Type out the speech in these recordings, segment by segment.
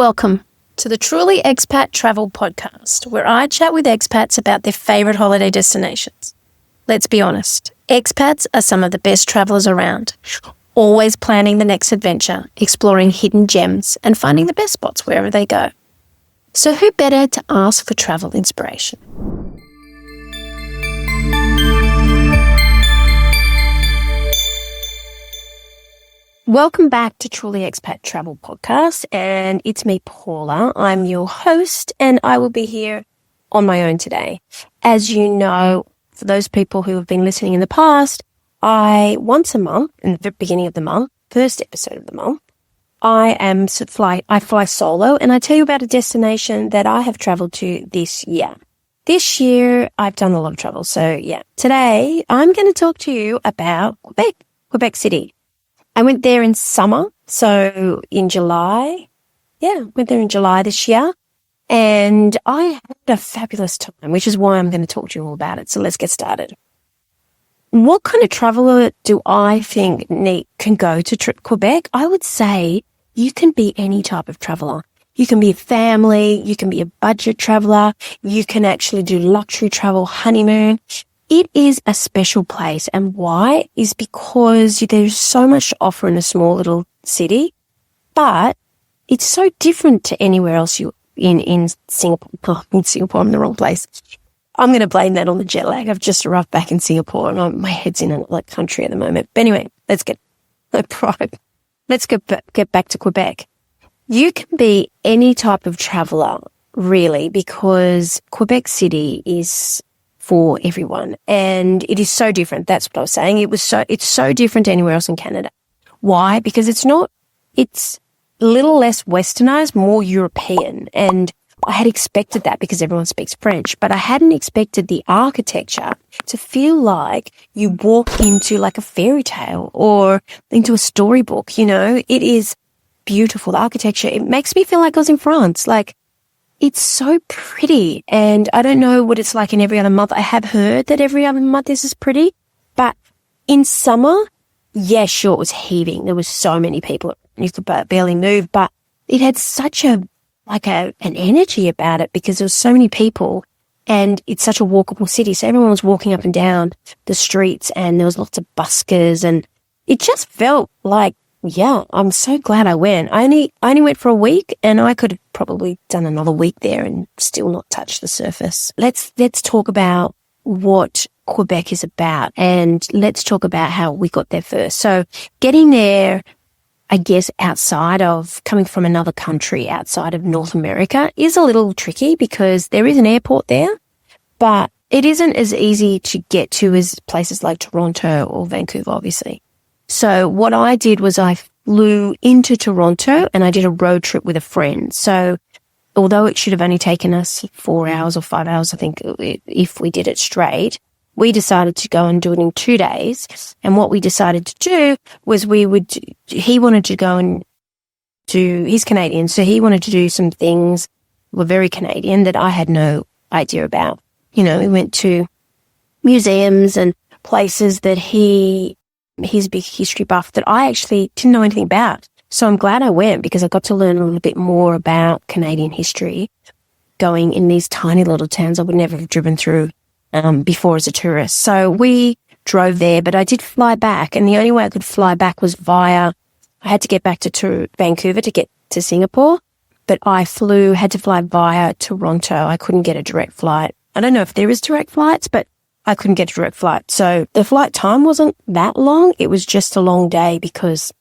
Welcome to the Truly Expat Travel Podcast, where I chat with expats about their favourite holiday destinations. Let's be honest, expats are some of the best travellers around, always planning the next adventure, exploring hidden gems, and finding the best spots wherever they go. So who better to ask for travel inspiration? Welcome back to Truly Expat Travel Podcast, and it's me, Paula. I'm your host, and I will be here on my own today. As you know, for those people who have been listening in the past, once a month, in the beginning of the month, first episode of the month, I fly solo, and I tell you about a destination that I have traveled to this year. This year, I've done a lot of travel, so yeah. Today, I'm going to talk to you about Quebec City. I went there in summer, so in July. Went there in July this year, and I had a fabulous time, which is why I'm going to talk to you all about it. So let's get started. What kind of traveler do I think can go to Quebec? I would say you can be any type of traveler. You can be a family, you can be a budget traveler, you can actually do luxury travel, honeymoon. It is a special place, and why is because there's so much to offer in a small little city, but it's so different to anywhere else in Singapore. In Singapore, I'm in the wrong place. I'm going to blame that on the jet lag. I've just arrived back in Singapore, and my head's in another country at the moment. But anyway, let's get back to Quebec. You can be any type of traveler, really, because Quebec City is for everyone, and it is so different. That's what I was saying. It's so different to anywhere else in Canada. Why? Because it's a little less westernized, more European, and I had expected that because everyone speaks French, but I hadn't expected the architecture to feel like you walk into like a fairy tale or into a storybook. It is beautiful. The architecture, it makes me feel like I was in France. It's so pretty, and I don't know what it's like in every other month. I have heard that every other month is pretty, but in summer, yeah, sure, it was heaving. There was so many people. You could barely move, but it had such an energy about it because there was so many people, and it's such a walkable city. So everyone was walking up and down the streets, and there was lots of buskers, and it just felt like, yeah, I'm so glad I went. I only went for a week, and I could have probably done another week there and still not touched the surface. Let's talk about what Quebec is about, and let's talk about how we got there first. So getting there, I guess, outside of coming from another country, outside of North America, is a little tricky because there is an airport there, but it isn't as easy to get to as places like Toronto or Vancouver, obviously. So what I did was I flew into Toronto and I did a road trip with a friend. So although it should have only taken us 4 hours or 5 hours, I think, if we did it straight, we decided to go and do it in 2 days. And what we decided to do was he wanted to go and he's Canadian, so he wanted to do some things that were very Canadian that I had no idea about. We went to museums and places that he's a big history buff that I actually didn't know anything about. So I'm glad I went because I got to learn a little bit more about Canadian history going in these tiny little towns I would never have driven through before as a tourist. So we drove there, but I did fly back, and the only way I could fly back was I had to get back to Vancouver to get to Singapore, but I had to fly via Toronto. I couldn't get a direct flight. I don't know if there is direct flights, but I couldn't get a direct flight. So the flight time wasn't that long. It was just a long day because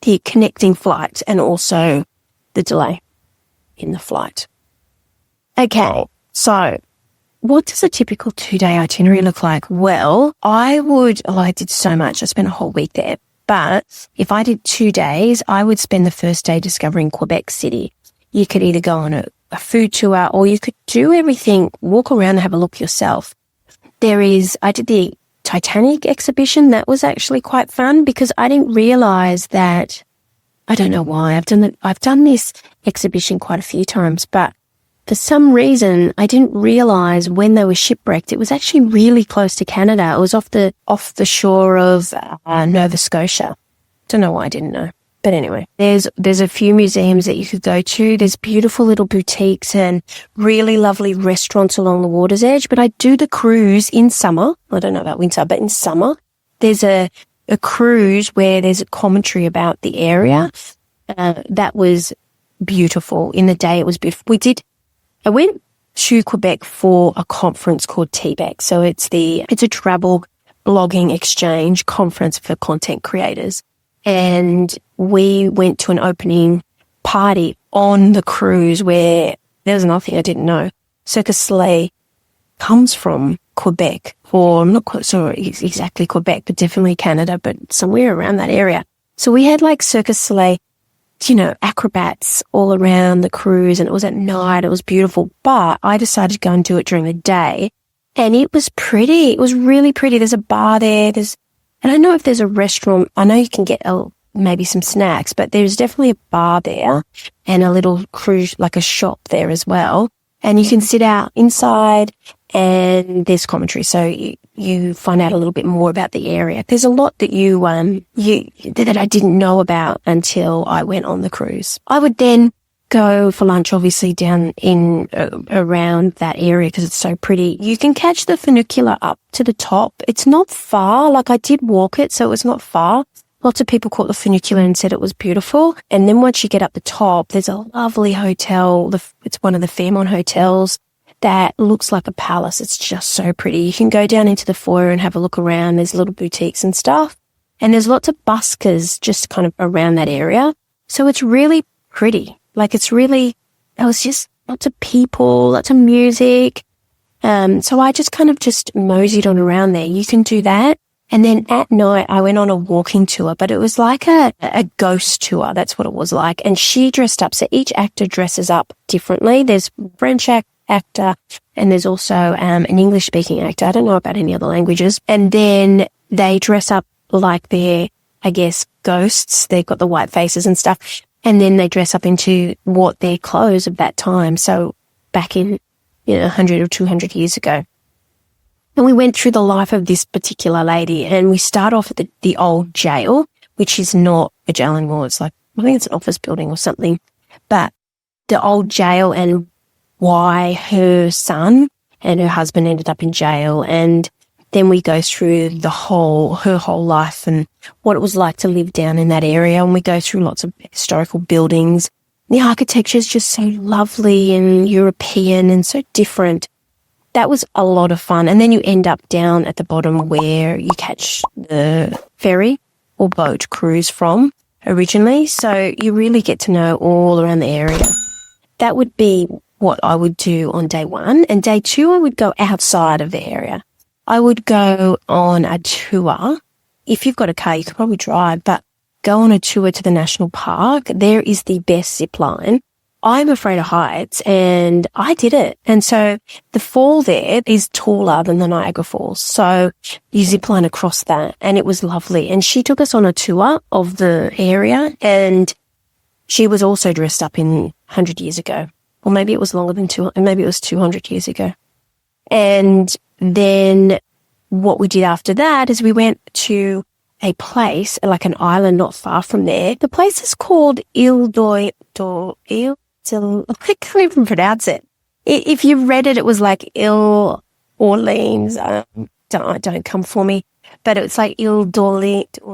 the connecting flight and also the delay in the flight. Okay, so what does a typical 2-day itinerary look like? Well, I did so much. I spent a whole week there. But if I did 2 days, I would spend the first day discovering Quebec City. You could either go on a food tour, or you could do everything, walk around and have a look yourself. I did the Titanic exhibition. That was actually quite fun because I didn't realize that, I don't know why, I've done this exhibition quite a few times, but for some reason I didn't realize when they were shipwrecked, it was actually really close to Canada. It was off the shore of Nova Scotia. Don't know why I didn't know. But anyway, there's a few museums that you could go to. There's beautiful little boutiques and really lovely restaurants along the water's edge. But I do the cruise in summer. I don't know about winter, but in summer, there's a cruise where there's a commentary about the area. That was beautiful. In the day, it was beautiful. I went to Quebec for a conference called TBEC. So it's a travel blogging exchange conference for content creators. And we went to an opening party on the cruise where there was nothing I didn't know. Cirque du Soleil comes from Quebec, or I'm not quite sure exactly Quebec, but definitely Canada, but somewhere around that area. So we had like Cirque du Soleil, acrobats all around the cruise, and it was at night. It was beautiful, but I decided to go and do it during the day, and it was pretty. It was really pretty. There's a bar there. And I don't know if there's a restaurant. I know you can get maybe some snacks, but there's definitely a bar there and a little cruise, like a shop there as well. And you can sit out inside and there's commentary. So you find out a little bit more about the area. There's a lot that that I didn't know about until I went on the cruise. I would then go for lunch, obviously, down in around that area because it's so pretty. You can catch the funicular up to the top. It's not far. Like, I did walk it, so it was not far. Lots of people caught the funicular and said it was beautiful. And then once you get up the top, there's a lovely hotel. It's one of the Fairmont hotels that looks like a palace. It's just so pretty. You can go down into the foyer and have a look around. There's little boutiques and stuff. And there's lots of buskers just kind of around that area. So it's really pretty. Like, there was just lots of people, lots of music. So I just kind of just moseyed on around there. You can do that. And then at night, I went on a walking tour, but it was like a ghost tour. That's what it was like. And she dressed up. So each actor dresses up differently. There's French actor and there's also an English-speaking actor. I don't know about any other languages. And then they dress up like they're, I guess, ghosts. They've got the white faces and stuff. And then they dress up into what their clothes of that time. So back in, 100 or 200 years ago. And we went through the life of this particular lady, and we start off at the old jail, which is not a jail anymore. It's like, I think it's an office building or something. But the old jail and why her son and her husband ended up in jail. And then we go through her whole life and what it was like to live down in that area. And we go through lots of historical buildings. The architecture is just so lovely and European and so different. That was a lot of fun. And then you end up down at the bottom where you catch the ferry or boat cruise from originally. So you really get to know all around the area. That would be what I would do on day one. And day two, I would go outside of the area. I would go on a tour. If you've got a car, you could probably drive, but go on a tour to the national park. There is the best zip line. I'm afraid of heights and I did it. And so the fall there is taller than the Niagara Falls. So you zip line across that and it was lovely. And she took us on a tour of the area and she was also dressed up in 100 years ago. Or maybe it was longer than maybe it was 200 years ago. And then what we did after that is we went to a place, like an island not far from there. The place is called I can't even pronounce it. If you read it, it was like Ile Orleans. Don't come for me. But it's like Ile d'Orleans.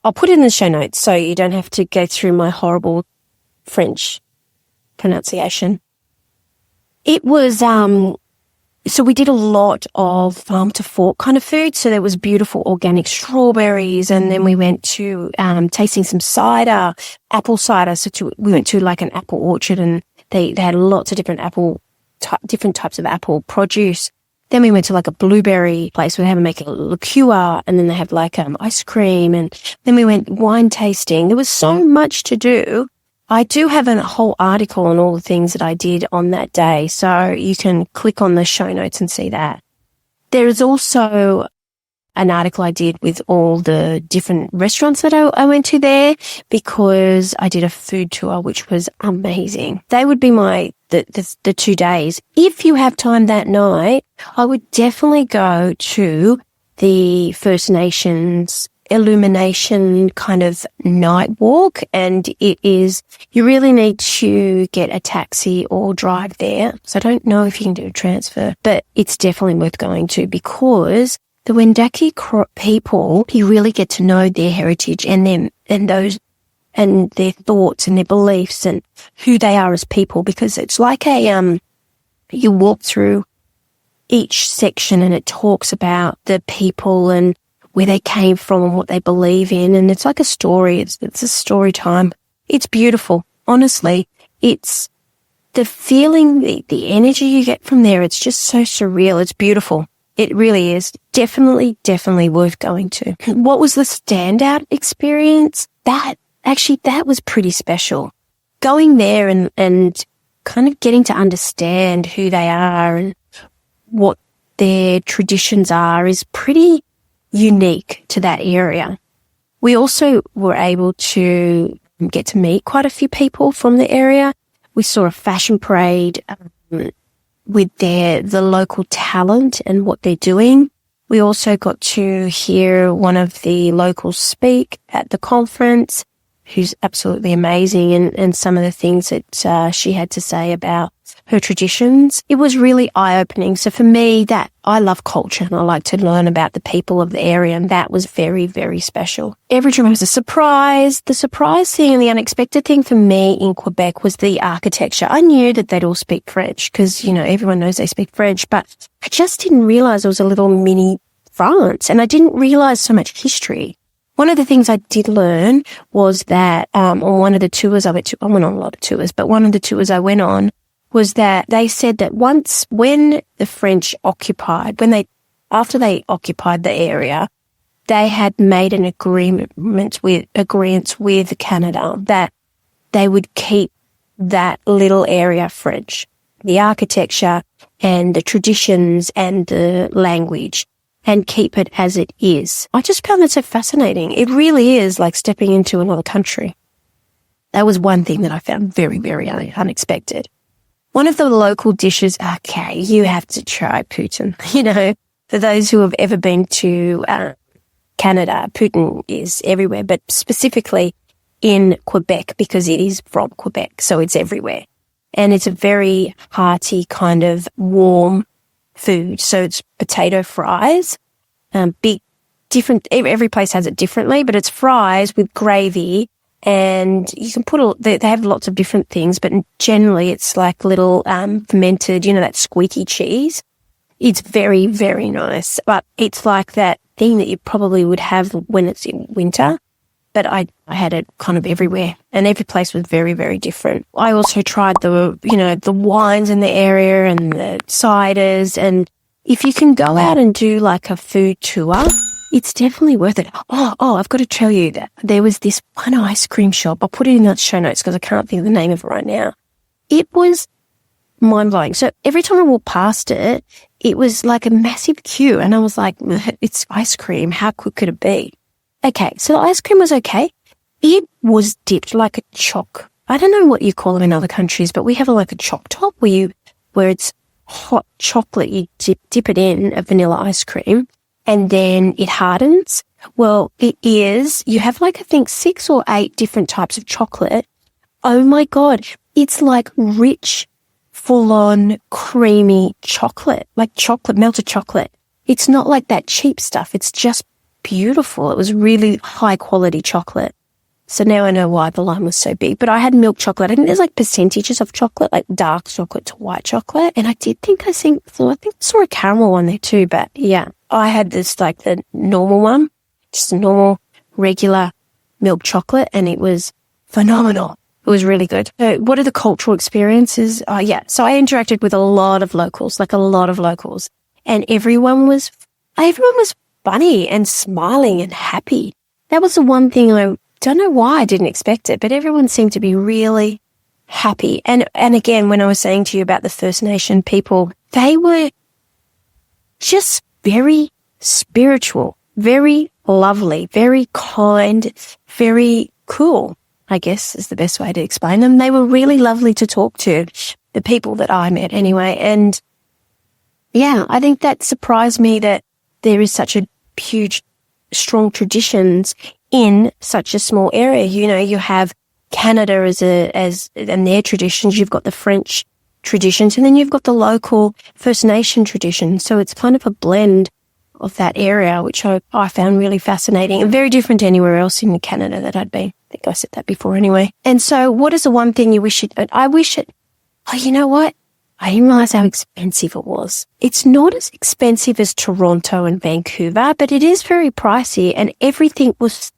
I'll put it in the show notes so you don't have to go through my horrible French pronunciation. It was, so we did a lot of farm to fork kind of food. So there was beautiful organic strawberries, and then we went to tasting some cider, apple cider. So we went to like an apple orchard, and they had lots of different different types of apple produce. Then we went to like a blueberry place where they have to make a liqueur, and then they have like ice cream, and then we went wine tasting. There was so much to do. I do have a whole article on all the things that I did on that day, so you can click on the show notes and see that. There is also an article I did with all the different restaurants that I went to there, because I did a food tour, which was amazing. They would be the 2 days. If you have time that night, I would definitely go to the First Nations illumination kind of night walk, and you really need to get a taxi or drive there. So I don't know if you can do a transfer, but it's definitely worth going to, because the Wendake people, you really get to know their heritage and them and their thoughts and their beliefs and who they are as people, because it's like you walk through each section and it talks about the people and where they came from and what they believe in. And it's like a story. It's a story time. It's beautiful. Honestly, it's the feeling, the energy you get from there. It's just so surreal. It's beautiful. It really is. Definitely worth going to. What was the standout experience? That was pretty special. Going there and kind of getting to understand who they are and what their traditions are is pretty unique to that area. We also were able to get to meet quite a few people from the area. We saw a fashion parade with the local talent and what they're doing. We also got to hear one of the locals speak at the conference, who's absolutely amazing, and some of the things that she had to say about her traditions. It was really eye-opening. So for me, that I love culture and I like to learn about the people of the area, and that was very, very special. Every time was a surprise. The surprise thing and the unexpected thing for me in Quebec was the architecture. I knew that they'd all speak French because, everyone knows they speak French, but I just didn't realize it was a little mini France, and I didn't realize so much history. One of the things I did learn was that on one of the tours I went to, I went on a lot of tours, but one of the tours I went on was that they said that once when the French after they occupied the area, they had made an agreement with Canada that they would keep that little area French, the architecture and the traditions and the language, and keep it as it is. I just found that so fascinating. It really is like stepping into another country. That was one thing that I found very, very unexpected. One of the local dishes, okay, you have to try Putin. For those who have ever been to Canada, Putin is everywhere, but specifically in Quebec, because it is from Quebec, so it's everywhere. And it's a very hearty kind of warm food. So it's potato fries, big, different, every place has it differently, but it's fries with gravy, and you can they have lots of different things, but generally it's like little fermented, that squeaky cheese. It's very, very nice, but it's like that thing that you probably would have when it's in winter. But I had it kind of everywhere, and every place was very, very different. I also tried the wines in the area and the ciders, and if you can go out and do like a food tour, it's definitely worth it. Oh, I've got to tell you that there was this one ice cream shop. I'll put it in the show notes because I can't think of the name of it right now. It was mind-blowing. So every time I walked past it, it was like a massive queue, and I was like, it's ice cream. How good could it be? Okay, so the ice cream was okay. It was dipped like a choc. I don't know what you call them in other countries, but we have like a choc top where it's hot chocolate. You dip it in a vanilla ice cream, and then it hardens. Well, you have like, I think 6 or 8 different types of chocolate. Oh my God. It's like rich, full-on creamy chocolate, like melted chocolate. It's not like that cheap stuff. It's just beautiful. It was really high quality chocolate. So now I know why the line was so big. But I had milk chocolate. I think there's like percentages of chocolate, like dark chocolate to white chocolate. And I think I saw a caramel one there too. But yeah, I had this like the normal one, just a normal regular milk chocolate, and it was phenomenal. It was really good. So what are the cultural experiences? So I interacted with a lot of locals, and everyone was funny and smiling and happy. That was the one thing I don't know why I didn't expect it, but everyone seemed to be really happy. And again, when I was saying to you about the First Nation people, they were just very spiritual, very lovely, very kind, very cool, I guess is the best way to explain them. They were really lovely to talk to, the people that I met anyway. And yeah, I think that surprised me that there is such a huge strong traditions in such a small area. You know, you have Canada and their traditions. You've got the French traditions, and then you've got the local First Nation traditions. So it's kind of a blend of that area, which I found really fascinating and very different to anywhere else in Canada that I'd been. I think I said that before anyway. And so what is the one thing you wish you know what? I didn't realize how expensive it was. It's not as expensive as Toronto and Vancouver, but it is very pricey, and everything was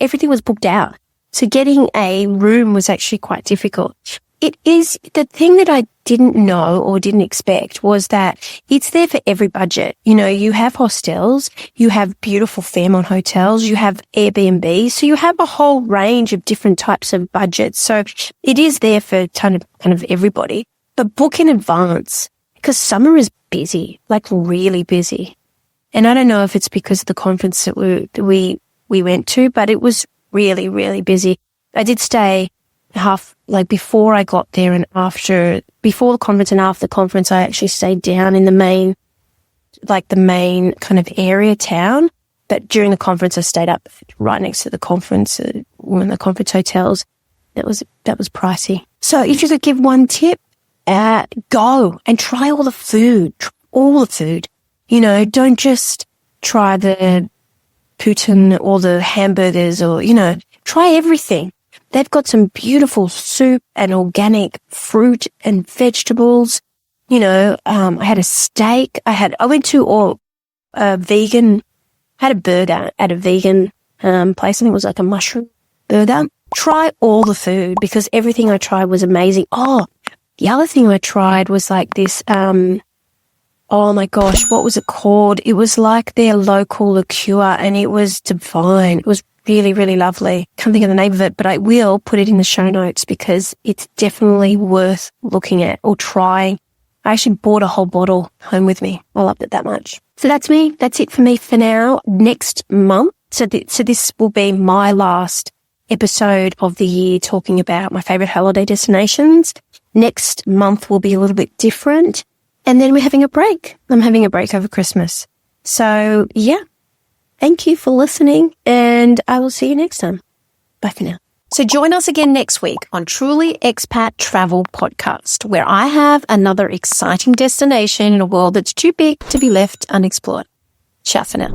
everything was booked out. So getting a room was actually quite difficult. It is the thing that I didn't know or didn't expect was that it's there for every budget. You know, you have hostels, you have beautiful Fairmont hotels, you have Airbnb. So you have a whole range of different types of budgets. So it is there for kind of everybody, but book in advance because summer is busy, like really busy. And I don't know if it's because of the conference that we went to, but it was really, really busy. I did stay before I got there and before the conference and after the conference, I actually stayed down in the main kind of area town. But during the conference, I stayed up right next to the conference, one of the conference hotels. That was pricey. So if you could give one tip, go and try all the food. You know, don't just try the poutine or the hamburgers or, you know, try everything. They've got some beautiful soup and organic fruit and vegetables. You know, I had a steak. I went to a vegan, had a burger at a vegan place. I think it was like a mushroom burger. Try all the food because everything I tried was amazing. Oh, the other thing I tried was like this, oh my gosh, what was it called? It was like their local liqueur and it was divine. It was really, really lovely. Can't think of the name of it, but I will put it in the show notes because it's definitely worth looking at or trying. I actually bought a whole bottle home with me. I loved it that much. So that's me. That's it for me for now. Next month, so this will be my last episode of the year talking about my favorite holiday destinations. Next month will be a little bit different. And then we're having a break. I'm having a break over Christmas. So yeah. Thank you for listening, and I will see you next time. Bye for now. So join us again next week on Truly Expat Travel Podcast, where I have another exciting destination in a world that's too big to be left unexplored. Ciao for now.